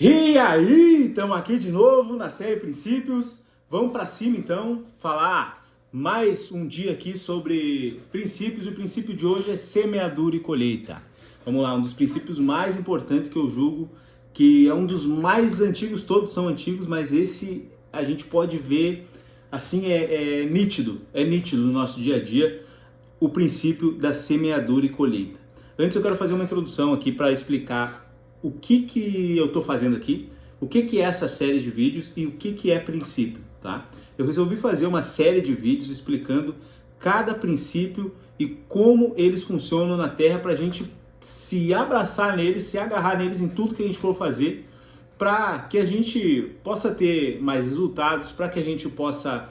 E aí, estamos aqui de novo na série Princípios. Vamos para cima então, falar mais um dia aqui sobre princípios. O princípio de hoje é semeadura e colheita. Vamos lá, um dos princípios mais importantes que eu julgo, que é um dos mais antigos, todos são antigos, mas esse a gente pode ver, assim, é nítido no nosso dia a dia, o princípio da semeadura e colheita. Antes eu quero fazer uma introdução aqui para explicar o que eu estou fazendo aqui, o que é essa série de vídeos e o que é princípio, tá? Eu resolvi fazer uma série de vídeos explicando cada princípio e como eles funcionam na Terra para a gente se abraçar neles, se agarrar neles em tudo que a gente for fazer, para que a gente possa ter mais resultados, para que a gente possa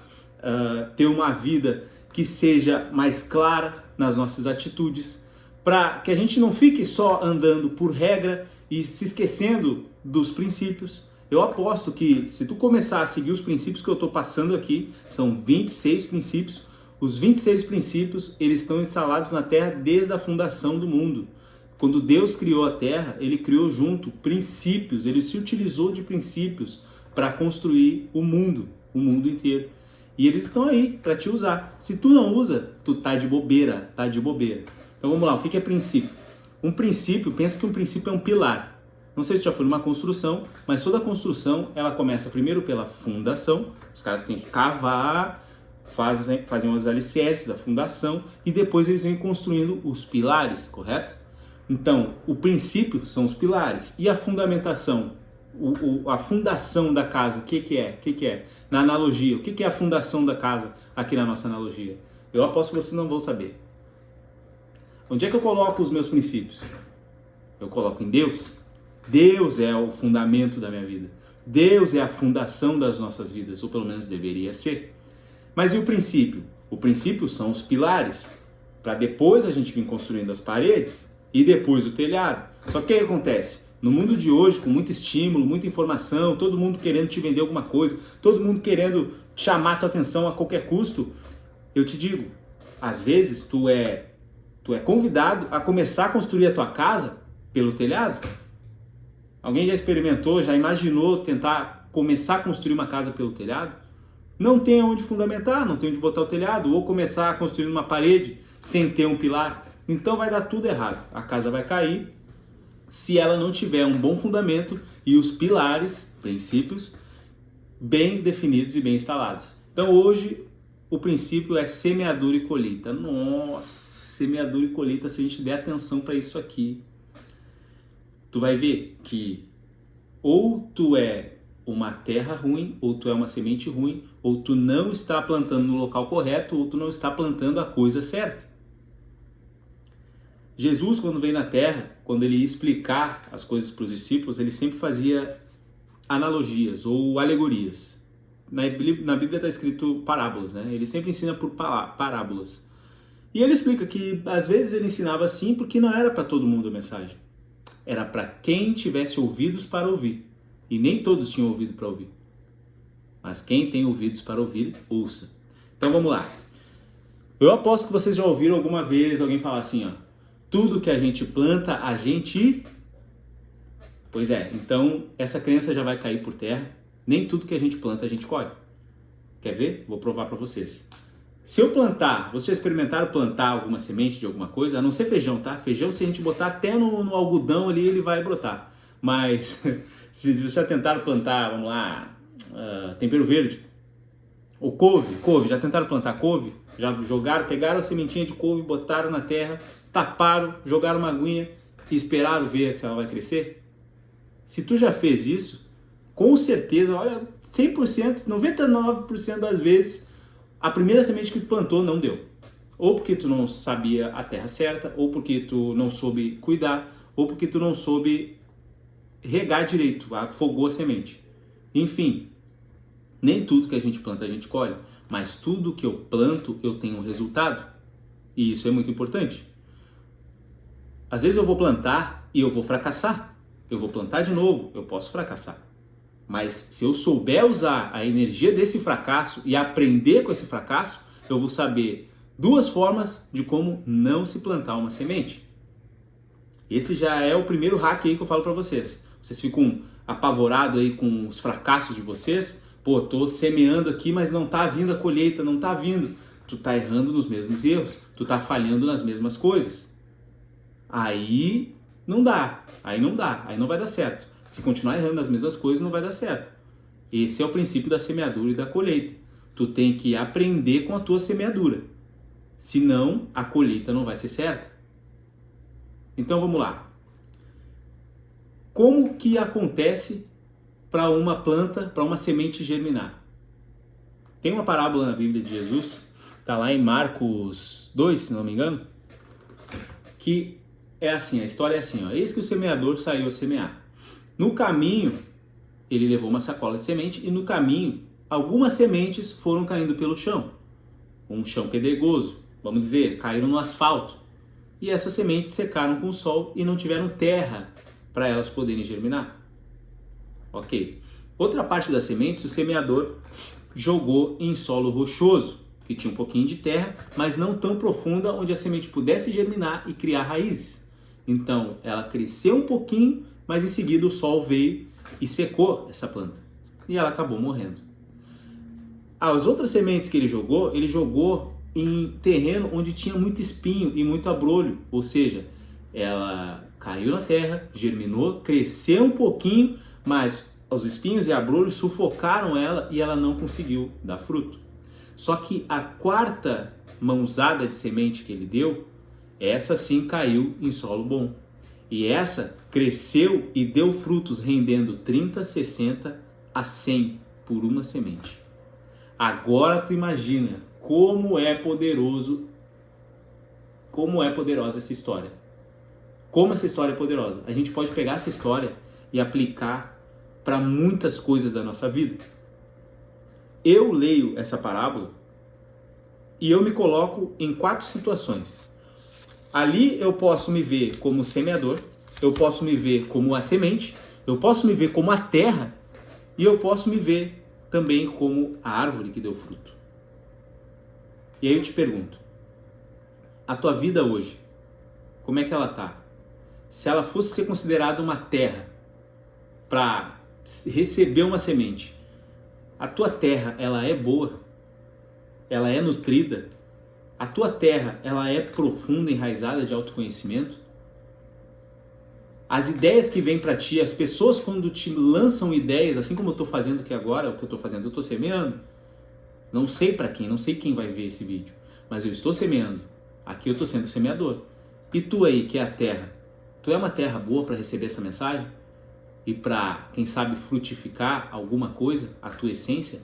ter uma vida que seja mais clara nas nossas atitudes, para que a gente não fique só andando por regra e se esquecendo dos princípios. Eu aposto que se tu começar a seguir os princípios que eu estou passando aqui, são 26 princípios, os 26 princípios eles estão instalados na Terra desde a fundação do mundo. Quando Deus criou a Terra, Ele criou junto princípios, Ele se utilizou de princípios para construir o mundo inteiro. E eles estão aí para te usar. Se tu não usa, tu tá de bobeira, tá de bobeira. Então vamos lá, o que é princípio? Um princípio, pensa que um princípio é um pilar. Não sei se já foi numa construção, mas toda construção ela começa primeiro pela fundação. Os caras têm que cavar, fazem os alicerces, a fundação, e depois eles vêm construindo os pilares, correto? Então, o princípio são os pilares. E a fundamentação? A fundação da casa, o que é? Na analogia, o que é a fundação da casa aqui na nossa analogia? Eu aposto que vocês não vão saber. Onde é que eu coloco os meus princípios? Eu coloco em Deus. Deus é o fundamento da minha vida. Deus é a fundação das nossas vidas, ou pelo menos deveria ser. Mas e o princípio? O princípio são os pilares, para depois a gente vir construindo as paredes e depois o telhado. Só que o que acontece? No mundo de hoje, com muito estímulo, muita informação, todo mundo querendo te vender alguma coisa, todo mundo querendo chamar a tua atenção a qualquer custo, eu te digo, às vezes tu é convidado a começar a construir a tua casa pelo telhado. Alguém já experimentou, já imaginou tentar começar a construir uma casa pelo telhado? Não tem onde fundamentar, não tem onde botar o telhado, ou começar a construir uma parede sem ter um pilar. Então vai dar tudo errado. A casa vai cair se ela não tiver um bom fundamento e os pilares, princípios, bem definidos e bem instalados. Então hoje o princípio é semeadura e colheita. Nossa! Semeadura e colheita, se a gente der atenção para isso aqui, tu vai ver que ou tu é uma terra ruim, ou tu é uma semente ruim, ou tu não está plantando no local correto, ou tu não está plantando a coisa certa. Jesus, quando veio na terra, quando ele ia explicar as coisas para os discípulos, ele sempre fazia analogias ou alegorias. Na Bíblia está escrito parábolas, né? Ele sempre ensina por parábolas. E ele explica que às vezes ele ensinava assim porque não era para todo mundo a mensagem. Era para quem tivesse ouvidos para ouvir. E nem todos tinham ouvido para ouvir. Mas quem tem ouvidos para ouvir, ouça. Então vamos lá. Eu aposto que vocês já ouviram alguma vez alguém falar assim, ó. Tudo que a gente planta, a gente... Pois é, então essa crença já vai cair por terra. Nem tudo que a gente planta, a gente colhe. Quer ver? Vou provar para vocês. Se eu plantar, vocês já experimentaram plantar alguma semente de alguma coisa? A não ser feijão, tá? Feijão, se a gente botar até no algodão ali, ele vai brotar. Mas se vocês já tentaram plantar, vamos lá, tempero verde, ou couve, já tentaram plantar couve? Já pegaram a sementinha de couve, botaram na terra, taparam, jogaram uma aguinha e esperaram ver se ela vai crescer? Se tu já fez isso, com certeza, olha, 100%, 99% das vezes, a primeira semente que tu plantou não deu. Ou porque tu não sabia a terra certa, ou porque tu não soube cuidar, ou porque tu não soube regar direito, afogou a semente. Enfim, nem tudo que a gente planta a gente colhe, mas tudo que eu planto eu tenho um resultado. E isso é muito importante. Às vezes eu vou plantar e eu vou fracassar. Eu vou plantar de novo, eu posso fracassar. Mas se eu souber usar a energia desse fracasso e aprender com esse fracasso, eu vou saber duas formas de como não se plantar uma semente. Esse já é o primeiro hack aí que eu falo para vocês. Vocês ficam apavorados aí com os fracassos de vocês? Pô, tô semeando aqui, mas não tá vindo a colheita, não tá vindo. Tu tá errando nos mesmos erros, tu tá falhando nas mesmas coisas. Aí não dá, aí não vai dar certo. Se continuar errando nas mesmas coisas, não vai dar certo. Esse é o princípio da semeadura e da colheita. Tu tem que aprender com a tua semeadura. Senão, a colheita não vai ser certa. Então vamos lá. Como que acontece para uma planta, para uma semente germinar? Tem uma parábola na Bíblia de Jesus, está lá em Marcos 2, se não me engano, que é assim, a história é assim, ó, eis que o semeador saiu a semear. No caminho, ele levou uma sacola de semente e no caminho, algumas sementes foram caindo pelo chão. Um chão pedregoso, vamos dizer, caíram no asfalto. E essas sementes secaram com o sol e não tiveram terra para elas poderem germinar. Ok. Outra parte das sementes, o semeador jogou em solo rochoso, que tinha um pouquinho de terra, mas não tão profunda onde a semente pudesse germinar e criar raízes. Então, ela cresceu um pouquinho, mas em seguida o sol veio e secou essa planta. E ela acabou morrendo. As outras sementes que ele jogou em terreno onde tinha muito espinho e muito abrolho, ou seja, ela caiu na terra, germinou, cresceu um pouquinho, mas os espinhos e abrolhos sufocaram ela e ela não conseguiu dar fruto. Só que a quarta mãozada de semente que ele deu, essa sim caiu em solo bom. E essa cresceu e deu frutos, rendendo 30, 60 a 100 por uma semente. Agora tu imagina como é poderosa essa história. Como essa história é poderosa. A gente pode pegar essa história e aplicar para muitas coisas da nossa vida. Eu leio essa parábola e eu me coloco em 4 situações. Ali eu posso me ver como semeador, eu posso me ver como a semente, eu posso me ver como a terra e eu posso me ver também como a árvore que deu fruto. E aí eu te pergunto, a tua vida hoje, como é que ela tá? Se ela fosse ser considerada uma terra para receber uma semente, a tua terra, ela é boa? Ela é nutrida? A tua terra, ela é profunda, enraizada de autoconhecimento? As ideias que vêm para ti, as pessoas quando te lançam ideias, assim como eu estou fazendo aqui agora, o que eu estou fazendo, eu estou semeando. Não sei para quem, não sei quem vai ver esse vídeo, mas eu estou semeando. Aqui eu estou sendo semeador. E tu aí, que é a terra, tu é uma terra boa para receber essa mensagem? E para, quem sabe, frutificar alguma coisa, a tua essência?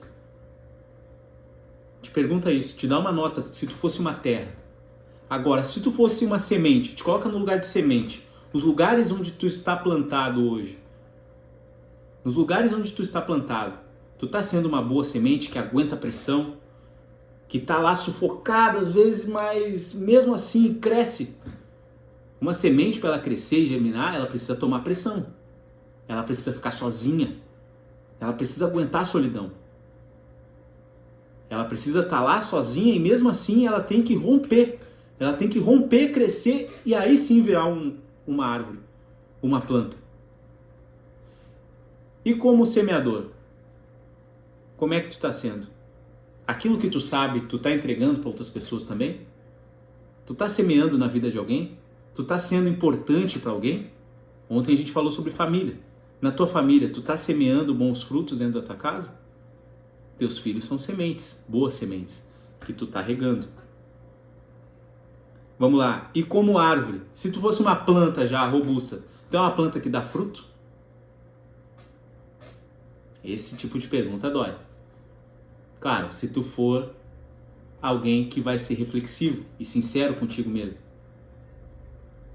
Te pergunta isso, te dá uma nota se tu fosse uma terra. Agora, se tu fosse uma semente, te coloca no lugar de semente. Os lugares onde tu está plantado hoje. Nos lugares onde tu está plantado, tu está sendo uma boa semente que aguenta a pressão, que está lá sufocada às vezes, mas mesmo assim cresce. Uma semente, para ela crescer e germinar, ela precisa tomar pressão. Ela precisa ficar sozinha. Ela precisa aguentar a solidão. Ela precisa estar lá sozinha e mesmo assim ela tem que romper. Ela tem que romper, crescer e aí sim virar uma árvore, uma planta. E como semeador? Como é que tu está sendo? Aquilo que tu sabe, tu está entregando para outras pessoas também? Tu está semeando na vida de alguém? Tu está sendo importante para alguém? Ontem a gente falou sobre família. Na tua família, tu está semeando bons frutos dentro da tua casa? Teus filhos são sementes, boas sementes, que tu está regando. Vamos lá. E como árvore? Se tu fosse uma planta já robusta, tu é uma planta que dá fruto? Esse tipo de pergunta dói. Claro, se tu for alguém que vai ser reflexivo e sincero contigo mesmo.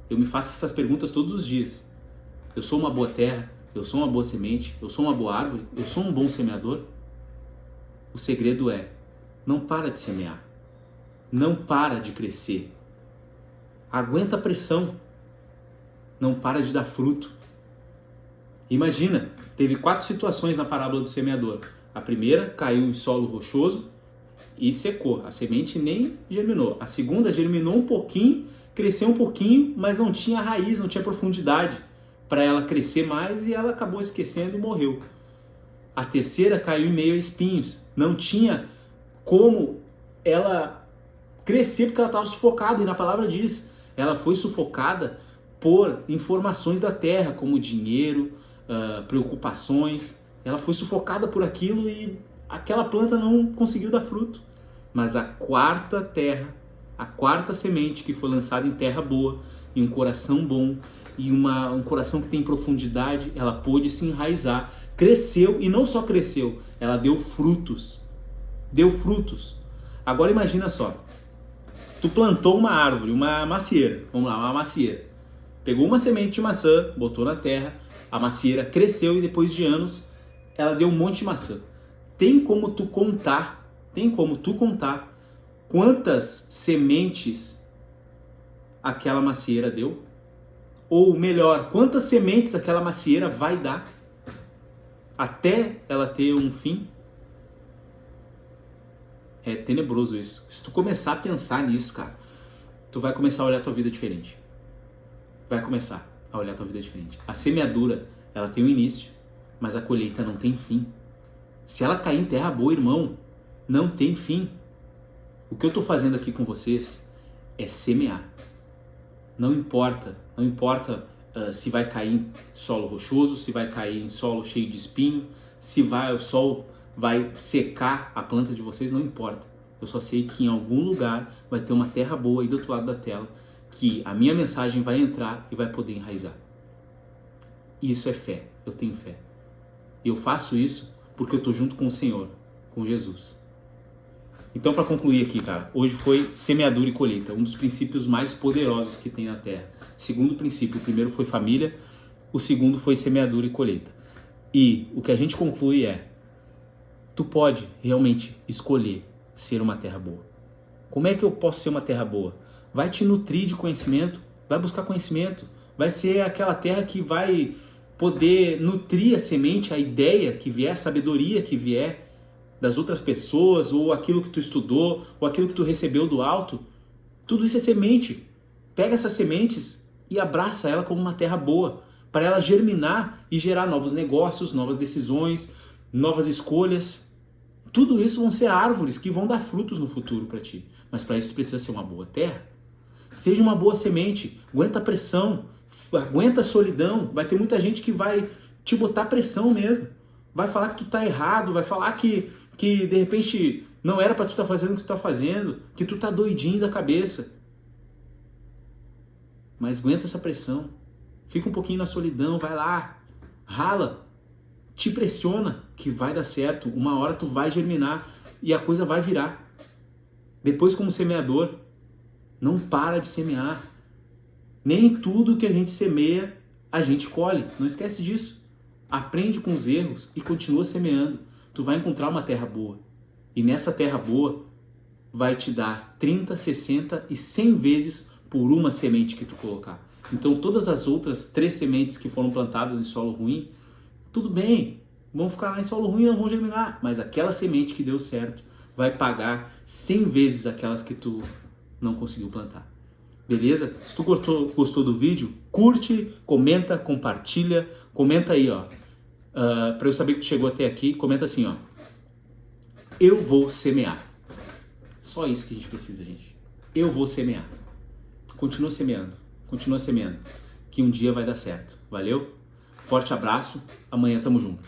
Eu me faço essas perguntas todos os dias. Eu sou uma boa terra? Eu sou uma boa semente? Eu sou uma boa árvore? Eu sou um bom semeador? O segredo é, não para de semear. Não para de crescer. Aguenta a pressão. Não para de dar fruto. Imagina, teve 4 situações na parábola do semeador. A primeira caiu em solo rochoso e secou. A semente nem germinou. A segunda germinou um pouquinho, cresceu um pouquinho, mas não tinha raiz, não tinha profundidade. para ela crescer mais e ela acabou esquecendo e morreu. A terceira caiu em meio a espinhos. Não tinha como ela crescer porque ela estava sufocada, e na palavra diz, ela foi sufocada por informações da terra, como dinheiro, preocupações. Ela foi sufocada por aquilo e aquela planta não conseguiu dar fruto. Mas a quarta terra, a quarta semente que foi lançada em terra boa, em um coração bom, e um coração que tem profundidade, ela pôde se enraizar, cresceu, e não só cresceu, ela deu frutos. Deu frutos. Agora imagina só, tu plantou uma árvore, uma macieira, vamos lá, uma macieira. Pegou uma semente de maçã, botou na terra, a macieira cresceu e depois de anos ela deu um monte de maçã. Tem como tu contar quantas sementes aquela macieira deu? Ou melhor, quantas sementes aquela macieira vai dar até ela ter um fim? É tenebroso isso. Se tu começar a pensar nisso, cara, tu vai começar a olhar a tua vida diferente. Vai começar a olhar a tua vida diferente. A semeadura, ela tem um início, mas a colheita não tem fim. Se ela cair em terra boa, irmão, não tem fim. O que eu estou fazendo aqui com vocês é semear. Não importa se vai cair em solo rochoso, se vai cair em solo cheio de espinho, se o sol vai secar a planta de vocês, não importa. Eu só sei que em algum lugar vai ter uma terra boa aí do outro lado da tela, que a minha mensagem vai entrar e vai poder enraizar. Isso é fé, eu tenho fé. Eu faço isso porque eu estou junto com o Senhor, com Jesus. Então, para concluir aqui, cara, hoje foi semeadura e colheita, um dos princípios mais poderosos que tem na Terra. Segundo princípio, o primeiro foi família, o segundo foi semeadura e colheita. E o que a gente conclui é, tu pode realmente escolher ser uma terra boa. Como é que eu posso ser uma terra boa? Vai te nutrir de conhecimento, vai buscar conhecimento, vai ser aquela terra que vai poder nutrir a semente, a ideia que vier, a sabedoria que vier das outras pessoas, ou aquilo que tu estudou, ou aquilo que tu recebeu do alto. Tudo isso é semente. Pega essas sementes e abraça ela como uma terra boa, para ela germinar e gerar novos negócios, novas decisões, novas escolhas. Tudo isso vão ser árvores que vão dar frutos no futuro para ti. Mas para isso tu precisa ser uma boa terra. Seja uma boa semente, aguenta a pressão, aguenta a solidão. Vai ter muita gente que vai te botar pressão mesmo. Vai falar que tu tá errado, vai falar que de repente não era para tu estar fazendo o que tu tá fazendo, que tu tá doidinho da cabeça. Mas aguenta essa pressão. Fica um pouquinho na solidão, vai lá, rala, te pressiona que vai dar certo. Uma hora tu vai germinar e a coisa vai virar. Depois, como semeador, não para de semear. Nem tudo que a gente semeia, a gente colhe. Não esquece disso. Aprende com os erros e continua semeando. Tu vai encontrar uma terra boa. E nessa terra boa vai te dar 30, 60 e 100 vezes por uma semente que tu colocar. Então todas as outras 3 sementes que foram plantadas em solo ruim, tudo bem, vão ficar lá em solo ruim e não vão germinar. Mas aquela semente que deu certo vai pagar 100 vezes aquelas que tu não conseguiu plantar. Beleza? Se tu gostou do vídeo, curte, comenta, compartilha. Comenta aí, ó. Para eu saber que tu chegou até aqui, comenta assim, ó. Eu vou semear. Só isso que a gente precisa, gente. Eu vou semear. Continua semeando. Que um dia vai dar certo. Valeu? Forte abraço. Amanhã tamo junto.